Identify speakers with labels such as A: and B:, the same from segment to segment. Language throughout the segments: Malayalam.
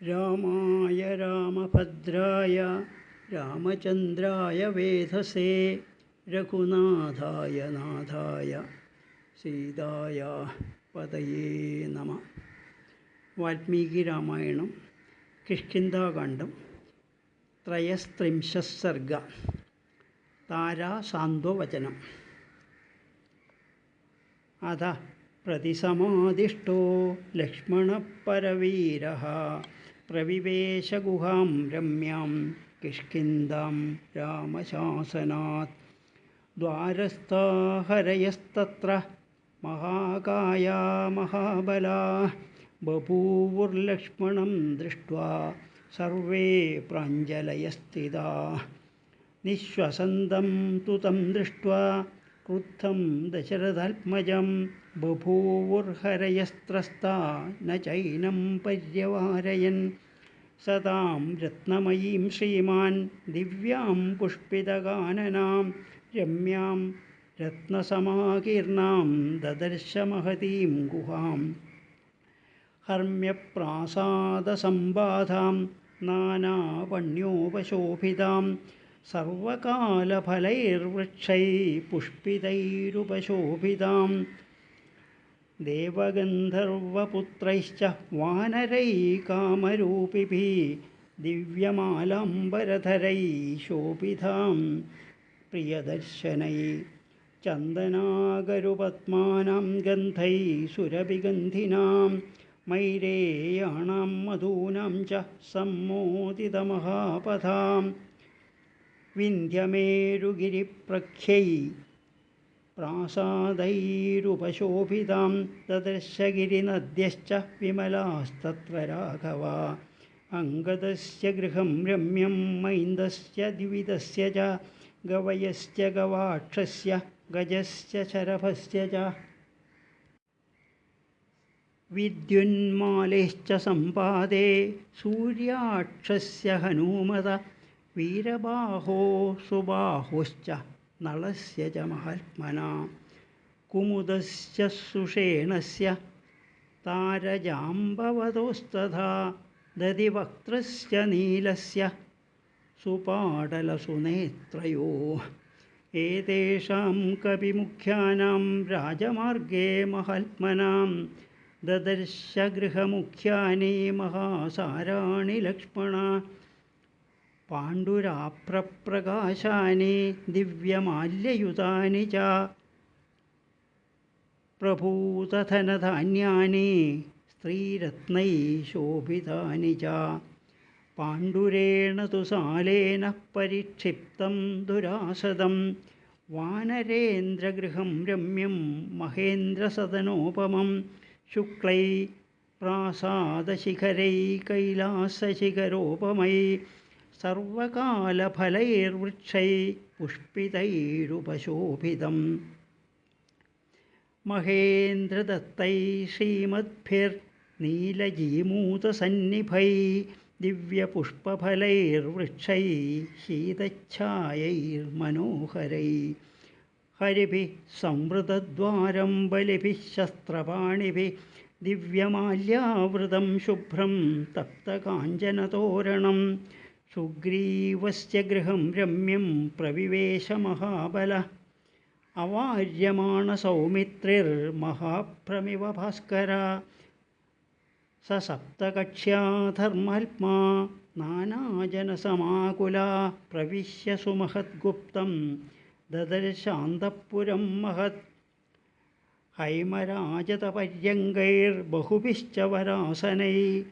A: രാമായ രാമഭദ്രായ രാമചന്ദ്രായ വേധസേ രഘുനാഥായ നാഥായ സീതായ പതയേ നമ. വാൽമീകി രാമായണം കിഷ്കിന്ധാകാന്ഡം ത്രയസ്ത്രിംശഃ സർഗ. താരാസാന്ത്വവചനം. അധ പ്രതിസമാദിഷ്ടോ ലക്ഷ്മണപരവീരഃ പ്രവിവേശ ഗുഹാം രമ്യാം കിഷ്കിന്ധാം രാമശാസനാത്. ദ്വാരസ്ഥാ ഹരയസ്തത്ര മഹാകായാ മഹാബലാഃ ബഭൂവുർലക്ഷ്മണം ദൃഷ്ട്വാ സർവേ പ്രാഞ്ജലയസ്ഥിതാഃ. നിശ്വസന്തം തു തം ദൃഷ്ട്വാ ക്രുദ്ധം ദശരഥാത്മജം ബഭൂവുർഹരയസ്ത്രസ്താ ന ചൈനം പര്യവാരയൻ. സതാം രത്നമയീം ശ്രീമാൻ ദിവ്യാം പുഷ്പിതകാനനാം രമ്യാം രത്നസമാകീർണാം ദദർശ മഹതീം ഗുഹാം. ഹർമ്മ്യപ്രാസാദസംബാധാം നാനാവണ്യോപശോഭിതാം സർവകാലഫലൈർവൃക്ഷൈः പുഷ്പിതൈരുപശോഭിതാം. ദേവഗന്ധർവപുത്രൈശ്ച വാനരൈः കാമരൂപിഭിः ദിവ്യമാലാംബരധരൈः ശോഭിതാം പ്രിയദർശനൈः. ചന്ദനാഗരുപത്മാനാം ഗന്ധൈः സുരഭിഗന്ധിനാം മൈരേയാണാം മധൂനാം ച സമ്മോദിതമഹാപഥാം. വിന്ധ്യമേരുഗിരിപ്രഖ്യൈः പ്രാസാദൈരുപശോഭിതാം ദദർശ ഗിരിനദ്യശ്ച വിമലാസ്തത്ര രാഘവ. അംഗദസ്യ ഗൃഹം രമ്യം മൈന്ദസ്യ ദ്വിവിധസ്യ ച ഗവയസ്യ ഗവാക്ഷസ്യ ഗജസ്യ ശരഭസ്യ ച. വിദ്യുന്മാലൈശ്ച സമ്പാദേ സൂര്യാക്ഷസ്യ ഹനൂമത വീരബാഹോ സുബാഹോശ്ച നളസ്യ ച മഹാത്മനാ. കുമുദസ്യ സുഷേണസ്യ താരജാംബവതോസ്തഥാ ദതിവക്ത്രസ്യ നീലസ്യ സുപാടലസുനേത്രയോഃ. ഏതേഷാം കവിമുഖ്യാനാം രാജമാർഗേ മഹാത്മനാം ദദർശ ഗൃഹമുഖ്യാനി മഹാസാരാണി ലക്ഷ്മണ. പാണ്ഡുരാഭ്രപ്രകാശാനി ദിവ്യമാല്യയുതാനി ച പ്രഭൂതധനധാന്യാനി സ്ത്രീരത്നൈः ശോഭിതാനി ച. പാണ്ഡുരേണ തു സാലേന പരിക്ഷിപ്തം ദുരാസദം വാനരേന്ദ്രഗൃഹം രമ്യം മഹേന്ദ്രസദനോപമം. ശുക്ലൈः പ്രാസാദശിഖരൈः കൈലാസശിഖരോപമൈः സർവകാലഫലൈർവൃക്ഷൈः പുഷ്പിതൈരുപശോഭിതം. മഹേന്ദ്രദത്തൈः ശ്രീമദ്ഭിർനീലജീമൂതസന്നിഭൈः ദിവ്യപുഷ്പഫലൈർവൃക്ഷൈः ശീതച്ഛായൈർമനോഹരൈः. ഹരിഭിः സംവൃതദ്വാരം ബലിഭിः ശസ്ത്രപാണിഭിः ദിവ്യമാല്യാവൃതം ശുഭ്രം തപ്തകാഞ്ചനതോരണം. സുഗ്രീവസ്യ ഗൃഹം രമ്യം പ്രവിവേശ മഹാബലഃ അവാര്യമാണസൗമിത്രിർമഹാഭ്രമിവ ഭാസ്കര. സ സപ്തകക്ഷ്യാ ധർമാത്മാ നാനാജനസമാകുലാ പ്രവിശ്യ സുമഹദ്ഗുപ്തം ദദർശാന്തഃപുരം മഹത്. ഹൈമരാജതപര്യങ്കൈർബഹുഭിശ്ച വരാസനൈः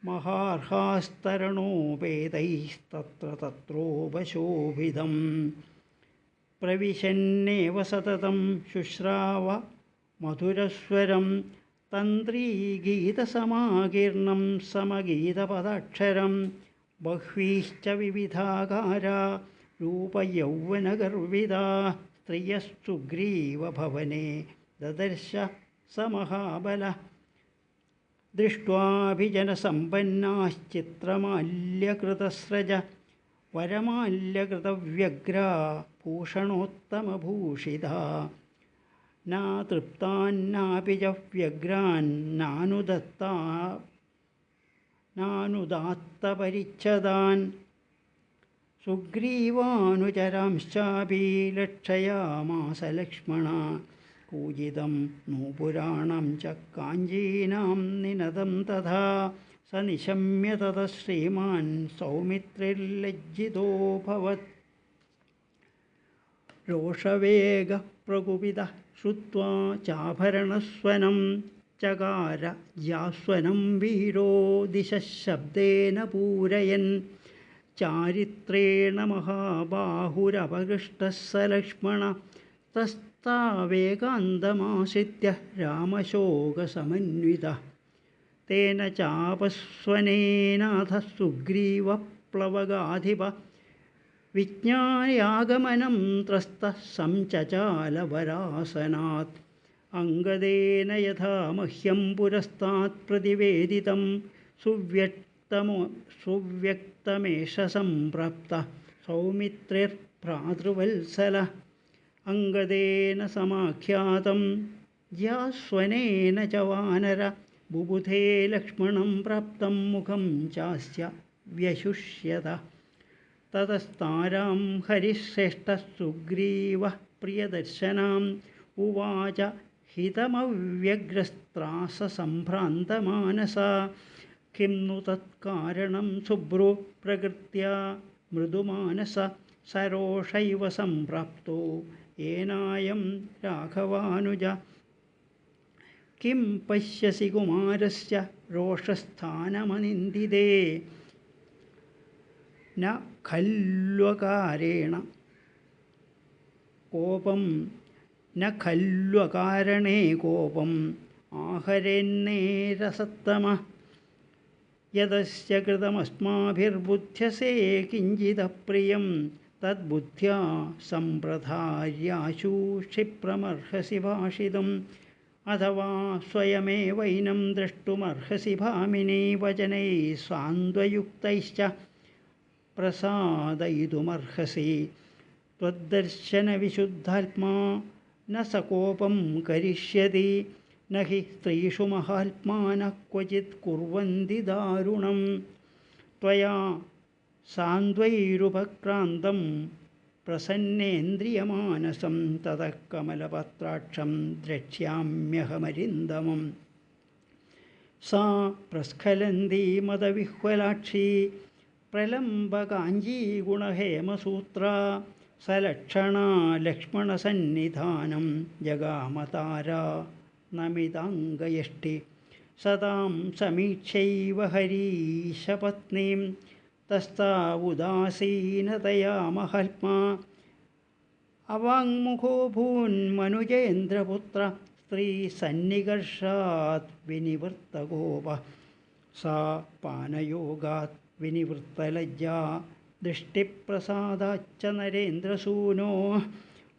A: മഹാർഹാസ്തരണോപേതൈസ്തത്ര തത്രോപശോഭിതം. പ്രവിശന്നേവ സതതം ശുശ്രാവ മധുരസ്വരം തന്ത്രീഗീതസമാകീർണം സമഗീതപദാക്ഷരം. ബഹ്വീശ്ച വിവിധാകാരാ രൂപയൗവനഗർവിതാः സ്ത്രിയഃ സുഗ്രീവഭവനെ ദദർശ സ മഹാബലഃ. ദൃഷ്ട്വാഭിജനസമ്പന്നാശ്ചിത്രമാല്യകൃതസ്രജ വരമാല്യകൃതവ്യഗ്രാ ഭൂഷണോത്തമഭൂഷിതാ. न तृप्तान्नापि च व्यग्रान् नानुदत्ता നാനുദാത്തപരിച്ഛദാൻ സുഗ്രീവാനുചരാംശ്ചാപി ലക്ഷയാമാസ ലക്ഷ്മണ കൂജിതം നൂപുരാണം ച കാഞ്ചീനാം നിനദം തഥാ സ നിശമ്യ തതഃ ശ്രീമാൻ സൗമിത്രിർലജ്ജിതോऽഭവത് രോഷവേഗപ്രകുപിതഃ ശ്രുത്വാ ചാഭരണസ്വനം ചകാര യാസ്വനം വീരോ ദിശഃ ശബ്ദേന പൂരയൻ ചാരിത്രേണ മഹാബാഹുരപകൃഷ്ടഃ സ ലക്ഷ്മണ തസ്താവേകാന്തമാശ്രിത്യ രാമശോകസമന്വിതഃ തേന ചാപസ്വനേനാഥ സുഗ്രീവപ്ലവഗാധിപ വിജ്ഞായാഗമനം ത്രസ്തഃ സംചചാലവരാസനാത് അംഗദേന യഥാ മഹ്യം പുരസ്താത് പ്രതിവേദിതം സുവ്യക്തമേഷ സംപ്രാപ്ത സൗമിത്രിർഭ്രാതൃവത്സല അംഗദേന സമാഖ്യാതം യാസ്വനേന ച വാനര ബുബുധേ ലക്ഷ്മണം പ്രാപ്തം മുഖം ചാസ്യ വ്യശുഷ്യത തതസ്താരാം ഹരിശ്രേഷ്ഠഃ സുഗ്രീവഃ പ്രിയദർശനാം ഉവാച ഹിതമവ്യഗ്രസ്ത്രാസസംഭ്രാന്തമാനസാ കിം नु തത്കാരണം ശുഭ്രു പ്രകൃത്യാ മൃദുമാനസ സരോഷൈവ സംപ്രാപ്തോ യേനായം രാഘവാനുജ കിം പശ്യസി കുമാരസ്യ രോഷസ്ഥാനമനിന്ദിതേ ന ഖല്വകാരേണ കോപം ന ഖല്വകാരണേ കോപം ആഹരേന്നേരസത്തമ യദസ്യ കൃതമസ്മാഭിർബുദ്ധ്യസേ കിഞ്ചിദപ്രിയം തദ്ബുദ്ധ്യാ സംപ്രധാര്യാശു ക്ഷിപ്രമർഹസി ഭാഷിതും അഥവാ സ്വയമേവൈനം ദ്രഷ്ടുമർഹസി ഭാമിനീ വചനൈः സാന്ത്വയുക്തൈശ്ച പ്രസാദയിതുമർഹസി ത്വദ്ദർശനവിശുദ്ധാത്മാ ന സകോപം കരിഷ്യതി ന ഹി സ്ത്രീഷു മഹാത്മാനഃ ക്വചിത് കുർവന്തി ദാരുണം ത്വയാ സാന്ത്വൈരുപക്രാന്തം പ്രസന്നേന്ദ്രിയമാനസം തതഃ കമലപത്രാക്ഷം ദ്രക്ഷ്യാമ്യഹമരിന്ദമം സാ പ്രസ്ഖലന്തി മദവിഹ്വലാക്ഷി പ്രലംബകാഞ്ചീഗുണഹേമസൂത്രാ സലക്ഷണാ ലക്ഷ്മണസന്നിധാനം ജഗാമതാരാ നമിതാംഗയഷ്ടി സതാം സമീക്ഷൈവ ഹരീശപത്നീം തസ്താവുദാസീനതയാ മഹാത്മാ അവാങ്മുഖോ ഭൂന്മനുജേന്ദ്രപുത്ര സ്ത്രീസന്നികർഷാത് വിനിവൃത്തഗോപ സാ പാനയോഗാത് വിനിവൃത്തലജ്ജാ ദൃഷ്ടിപ്രസാദാച്ച നരേന്ദ്രസൂനോ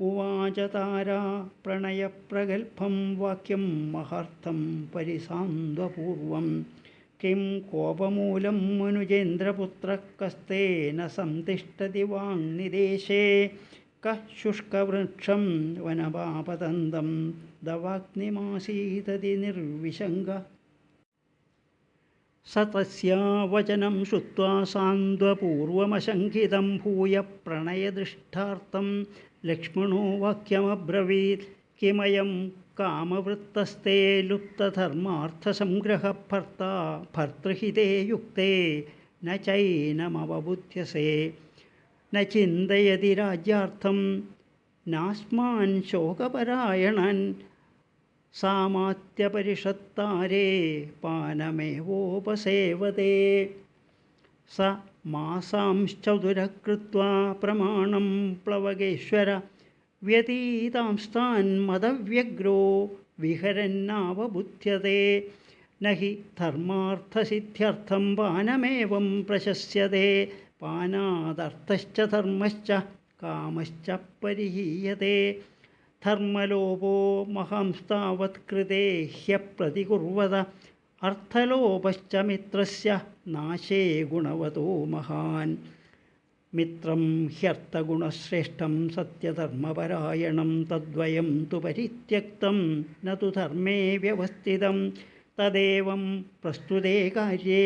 A: ഉവാച താരാ പ്രണയപ്രഗൽഭം വാക്യം മഹാർത്ഥം പരിസാന്ത്വപൂർവം കിം കോപമൂലം മനുജേന്ദ്രപുത്ര കസ്തേന സംതിഷ്ഠതി വാങ്നിദേശേ കഃ ശുഷ്കവൃക്ഷം വനപാപതന്തം ദവാഗ്നിമാസീതതി നിർവിശങ്ക സ തസ്യാ വചനം ശ്രുത്വാ സാന്ത്വപൂർവമശങ്കിതം ഭൂയ പ്രണയദൃഷ്ടാർത്ഥം ലക്ഷ്മണോ വാക്യമബ്രവീത് കിമയം കാമവൃത്തസ്തേ ലുപ്തധർമാർത്ഥസംഗ്രഹഭർത്താ ഭർതൃഹിതേ യുക്തേ ന ചൈനമവബുധ്യസേ ന ചിന്തയതി രാജ്യാർത്ഥം നാസ്മാൻ ശോകപരായണൻ സാമാത്യപരിഷത്താരേ പാനമേവോപസേവതേ സ മാസാംശ്ചതുരകൃത്വാ പ്രമാണം പ്ലവകേശ്വര വ്യതീതാംസ്താൻ മദവ്യഗ്രോ വിഹരന്നാവബുധ്യതേ ന ഹി ധർമാർത്ഥസിദ്ധ്യർത്ഥം പാനമേവം പ്രശസ്യതേ പാനാദർത്ഥശ്ച ധർമ്മശ്ച കാമശ്ച പരിഹീയതേ ധർമ്മലോപോ മഹാംസ്താവത് കൃതേ ഹ്യപ്രതികുർവത അർത്ഥലോപശ്ച മിത്രസ്യ നാശേ ഗുണവതോ മഹാൻ മിത്രം ഹ്യർത്ഥഗുണശ്രേഷ്ഠം സത്യധർമ്മപരായണം തദ്വയം തു പരിത്യക്തം ന തു ധർമ്മേ വ്യവസ്ഥിതം തദേവം പ്രസ്തുതേ കാര്യേ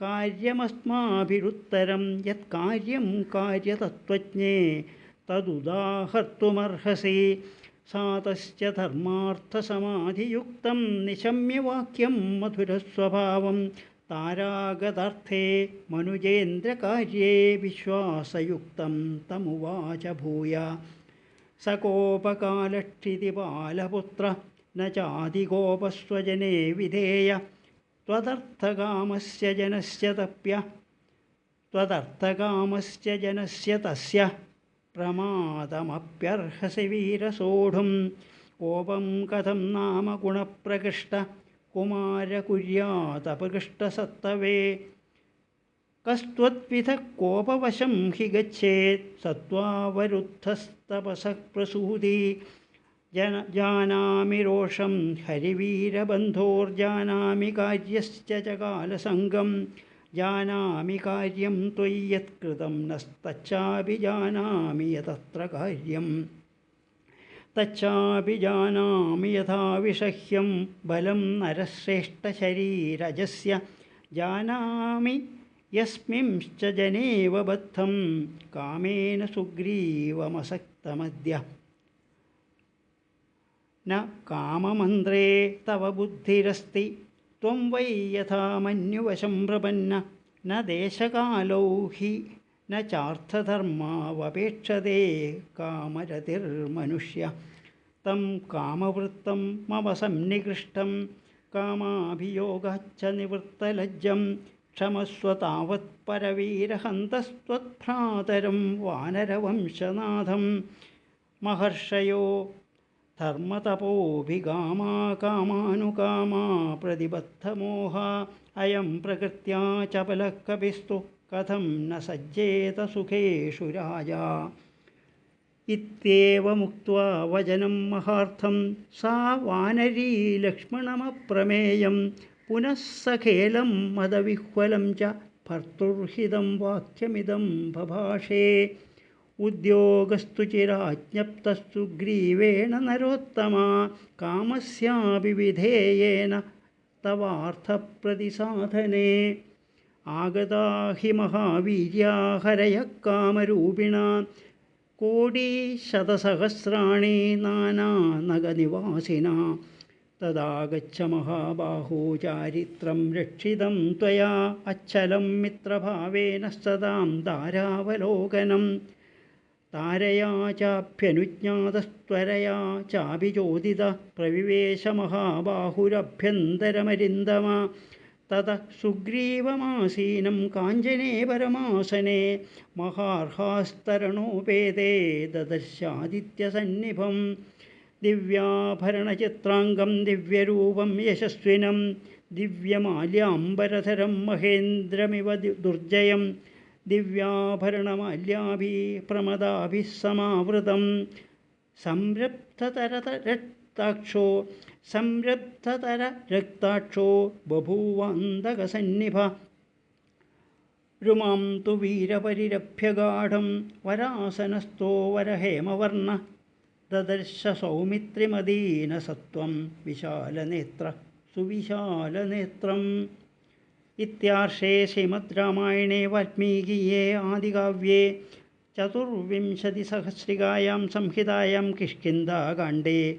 A: കാര്യമസ്മാഭിരുത്തരം യത്കാര്യം കാര്യതത്ത്വജ്ഞേ തദുദാഹർത്തുമർഹസി. സാതശ്ച ധർമാർത്ഥസമാധിയുക്തം നിശമ്യവാക്യം മധുരസ്വഭാവം താരാഗതാർത്ഥേ മനുജേന്ദ്രകാര്യേ വിശ്വാസയുക്തം തമുവാച ഭൂയ. സകോപകാലക്ഷിതിപാലപുത്ര ന ചാതികോപസ്വജനേ വിധേയ ത്വദർത്ഥകാമസ്യ ജനസ്യ തപ്യ ത്വദർത്ഥകാമസ്യ ജനസ്യ തസ്യ പ്രമാദമപ്യർഹസി വീരസോഢും. കോപം കഥം നാമ ഗുണപ്രകൃഷ്ട കുമാരകുര്യാതപകൃഷ്ടസത്തവേ. കസ്ത്വദ്വിധ കോപവശം ഹി ഗച്ഛേത് സത്വാവരുദ്ധസ്തപസഃ പ്രസൂതി. ജാനാമി രോഷം ഹരിവീരബന്ധോർജാനാമി കാര്യശ്ച കാലസംഗം. ജാനാമി കാര്യം ത്വയി യത്കൃതം നസ്തച്ചാഭിജാനാമി യതത്ര കാര്യം. തച്ചാഭിജാനാമി യഥാ വിഷഹ്യം ബലം നരശ്രേഷ്ഠശരീരജസ്യ. ജാനാമി യസ്മിംശ്ച ജനേവ ബദ്ധം കാമേന സുഗ്രീവമസക്തമദ്യ. ന കാമമന്ത്രേ തവ ബുദ്ധിരസ്തി ത്വം വൈ യഥാ മന്യുവശം പ്രപന്ന. ന ദേശകാലൗ ഹി ന ചാർത്ഥധർമാവപേക്ഷതേ കാമരതിർമനുഷ്യ. തം കാമവൃത്തം മമ സന്നികൃഷ്ടം കാമാഭിയോഗാച്ഛ നിവൃത്തലജ്ജം. ക്ഷമസ്വ താവത് പരവീരഹന്തസ്ത്വത്ഭ്രാതരം വാനരവംശനാഥം. മഹർഷയോ ധർമ്മതപോഭികാമാ കാമാനുകാമാ പ്രതിബദ്ധമോഹ. അയം പ്രകൃത്യാ ചപലഃ കപിസ്തു കഥം ന സജ്ജേത സുഖേഷു രാജാ. ഇത്യേവമുക്ത്വാ വചനം മഹാർത്ഥം സാ വാനരീ ലക്ഷ്മണമപ്രമേയം. പുനഃ സഖേലം മദവിഹ്വലം ച ഭർത്തുർഹിതം വാക്യമിദം ബഭാഷേ. ഉദ്യോഗസ്തു ചിരാജ്ഞപ്തഃ സുഗ്രീവേണ നരോത്തമാ കാമസ്യാപി വിധേയേന തവാർത്ഥപ്രതിസാധനേ. ആഗതാ ഹി മഹാവീര്യാ ഹരയഃ കാമരൂപിണാ കോടീശതസഹസ്രാണി നാനാനഗനിവാസിനാ. തദാ ഗച്ഛ മഹാബാഹോ ചാരിത്രം രക്ഷിതം ത്വയാ അച്ഛലം മിത്രഭാവേന സദാം താരാവലോകനം. താരയാ ചാഭ്യനുജ്ഞാതസ്ത്വരയാ ചാഭിചോദിത പ്രവിവേശ മഹാബാഹുരഭ്യന്തരമരിന്ദമ. തതഃ സുഗ്രീവമാസീനം കാഞ്ചനേ പരമാസനെ മഹാർഹാസ്തരണോപേതേ ദദർശാദിത്യസന്നിഭം. ദിവ്യാഭരണചിത്രാംഗം ദിവ്യരൂപം യശസ്വിനം ദിവ്യമാല്യാംബരധരം മഹേന്ദ്രമിവ ദുർജയം. ദിവ്യാഭരണമാല്യാഭി പ്രമദാഭിः സമാവൃതം. സംരബ്ധതരരക്താക്ഷോ ബഭൂവാന്തകസന്നിഭ. രുമാം തു വീരപരിരഭ്യഗാഢം വരാസനസ്ഥോ വരഹേമവർണ്ണ. ദദർശ സൗമിത്രിമദീനസത്വം വിശാലനേത്ര സുവിശാലനേത്രം. ഇത്യാർഷേ ശ്രീമദ് രാമായണേ വാൽമീകീയേ ആദികാവ്യേ ചതുർവിംശതിസഹസ്രികായാം സംഹിതായാം കിഷ്കിന്ധാകാണ്ഡേ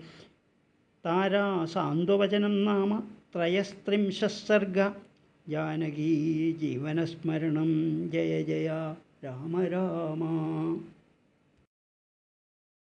A: താരാസാന്ത്വവചനം നാമ ത്രയസ്ത്രിംശഃ സർഗ. ജാനകീ ജീവനസ്മരണം. ജയ ജയ രാമ രാമ.